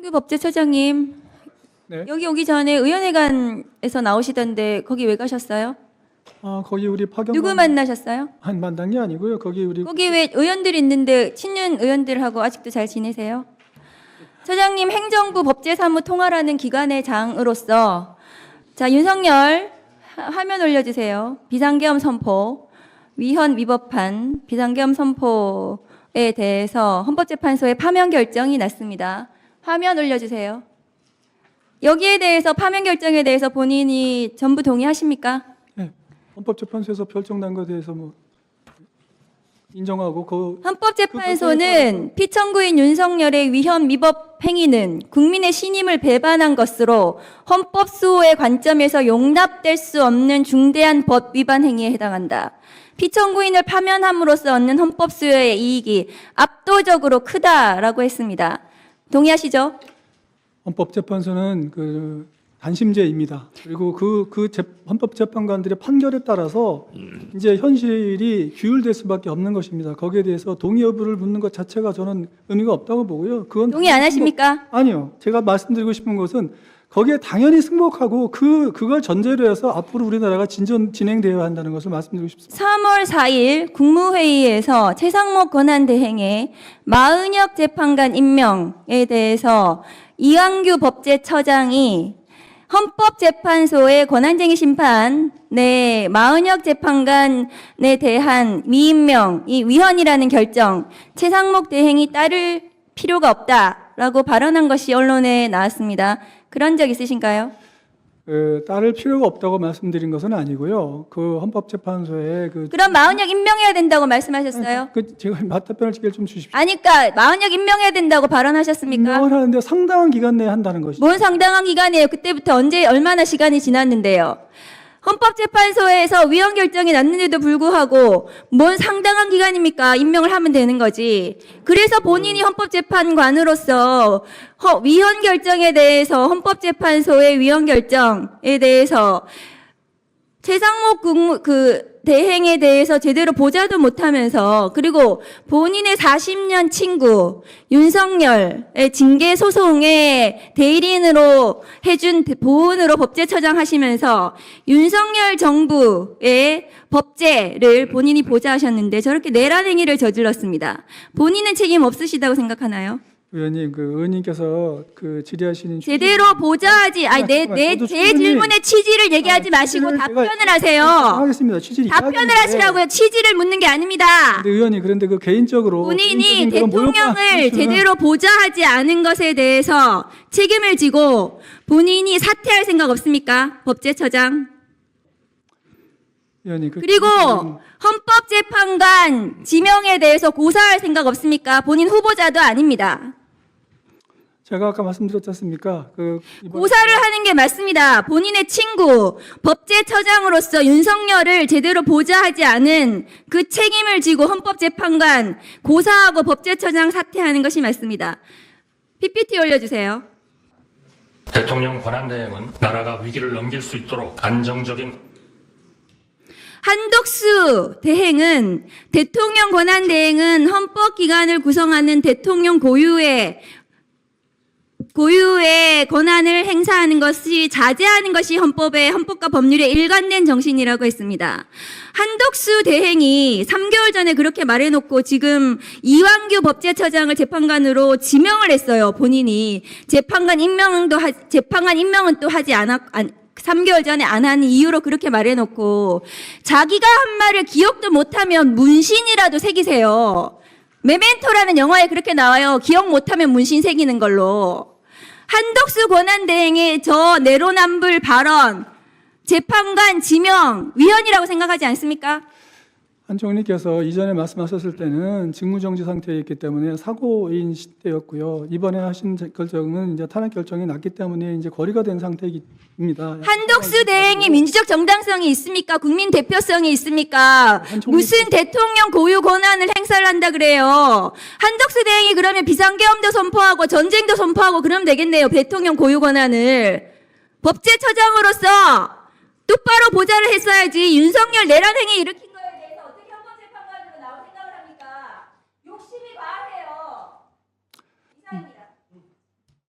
이완규 법제처장님, 네. 여기 오기 전에 의원회관에서 나오시던데 거기 왜 가셨어요? 거기 우리 파견 누구 만나셨어요? 한 만난 게 아니고요. 거기 우리 거기 왜 의원들이 있는데 친윤 의원들하고 아직도 잘 지내세요? 처장님, 행정부 법제사무 통화라는 기관의 장으로서 자, 윤석열 화면 올려주세요. 비상계엄 선포, 위헌 위법한 비상계엄 선포에 대해서 헌법재판소의 파면 결정이 났습니다. 화면 올려주세요. 여기에 대해서 파면 결정에 대해서 본인이 전부 동의하십니까? 네, 헌법재판소에서 결정난 것에 대해서 뭐 인정하고 헌법재판소는 피청구인 윤석열의 위헌 위법 행위는 국민의 신임을 배반한 것으로 헌법 수호의 관점에서 용납될 수 없는 중대한 법 위반 행위에 해당한다. 피청구인을 파면함으로써 얻는 헌법 수호의 이익이 압도적으로 크다라고 했습니다. 동의하시죠? 헌법재판소는 단심제입니다. 그리고 헌법재판관들의 판결에 따라서 이제 현실이 규율될 수밖에 없는 것입니다. 거기에 대해서 동의 여부를 묻는 것 자체가 저는 의미가 없다고 보고요. 그건 동의 안 하십니까? 아니요. 제가 말씀드리고 싶은 것은 거기에 당연히 승복하고 그걸 전제로 해서 앞으로 우리나라가 진행되어야 한다는 것을 말씀드리고 싶습니다. 3월 4일 국무회의에서 최상목 권한대행의 마은혁 재판관 임명에 대해서 이완규 법제처장이 헌법재판소의 권한쟁의 심판에 마은혁 재판관에 대한 미임명, 이 위헌이라는 결정, 최상목 대행이 따를 필요가 없다라고 발언한 것이 언론에 나왔습니다. 그런 적 있으신가요? 따를 필요가 없다고 말씀드린 것은 아니고요. 헌법재판소에 그럼 마은혁 임명해야 된다고 말씀하셨어요? 제가 답변을 좀 주십시오. 아니까 마은혁 임명해야 된다고 발언하셨습니까? 임명을 하는데 상당한 기간 내에 한다는 것이죠. 뭔 상당한 기간이에요? 그때부터 얼마나 시간이 지났는데요? 헌법재판소에서 위헌 결정이 났는데도 불구하고 뭔 상당한 기간입니까? 임명을 하면 되는 거지. 그래서 본인이 헌법재판관으로서 위헌 결정에 대해서 헌법재판소의 위헌 결정에 대해서 최상목 대행에 대해서 제대로 보자도 못하면서 그리고 본인의 40년 친구 윤석열의 징계 소송의 대리인으로 해준 보훈으로 법제처장 하시면서 윤석열 정부의 법제를 본인이 보좌하셨는데 저렇게 내란 행위를 저질렀습니다. 본인은 책임 없으시다고 생각하나요? 의원님, 의원님께서 질의하시는 제대로 보좌하지. 제 질문의 취지를 얘기하지 마시고 답변을 하세요. 하겠습니다. 취지를 답변을 하시라고요. 취지를 묻는 게 아닙니다. 근데 의원님, 그런데 개인적으로 본인이 대통령을 제대로 보좌하지 않은 것에 대해서 책임을 지고 본인이 사퇴할 생각 없습니까? 법제처장. 의원님, 그리고 헌법재판관 지명에 대해서 고사할 생각 없습니까? 본인 후보자도 아닙니다. 제가 아까 말씀드렸지 않습니까? 고사를 하는 게 맞습니다. 본인의 친구, 법제처장으로서 윤석열을 제대로 보좌하지 않은 그 책임을 지고 헌법재판관 고사하고 법제처장 사퇴하는 것이 맞습니다. PPT 올려주세요. 대통령 권한대행은 나라가 위기를 넘길 수 있도록 안정적인 한덕수 대행은 대통령 권한대행은 헌법기관을 구성하는 대통령 고유의 권한을 행사하는 것이 자제하는 것이 헌법과 법률의 일관된 정신이라고 했습니다. 한덕수 대행이 3개월 전에 그렇게 말해놓고 지금 이완규 법제처장을 재판관으로 지명을 했어요. 본인이 재판관 임명은 또 하지 않았. 3개월 전에 안 한 이유로 그렇게 말해놓고 자기가 한 말을 기억도 못하면 문신이라도 새기세요. 메멘토라는 영화에 그렇게 나와요. 기억 못하면 문신 새기는 걸로. 한덕수 권한대행의 저 내로남불 발언, 재판관 지명 위헌이라고 생각하지 않습니까? 한 총리께서 이전에 말씀하셨을 때는 직무정지 상태에 있기 때문에 사고인 시대였고요. 이번에 하신 결정은 이제 탄핵 결정이 났기 때문에 이제 거리가 된 상태입니다. 한덕수 대행이 민주적 정당성이 있습니까? 국민 대표성이 있습니까? 무슨 대통령 고유 권한을 행사를 한다 그래요? 한덕수 대행이 그러면 비상계엄도 선포하고 전쟁도 선포하고 그러면 되겠네요. 대통령 고유 권한을. 법제처장으로서 똑바로 보좌를 했어야지. 윤석열 내란 행위 일으킨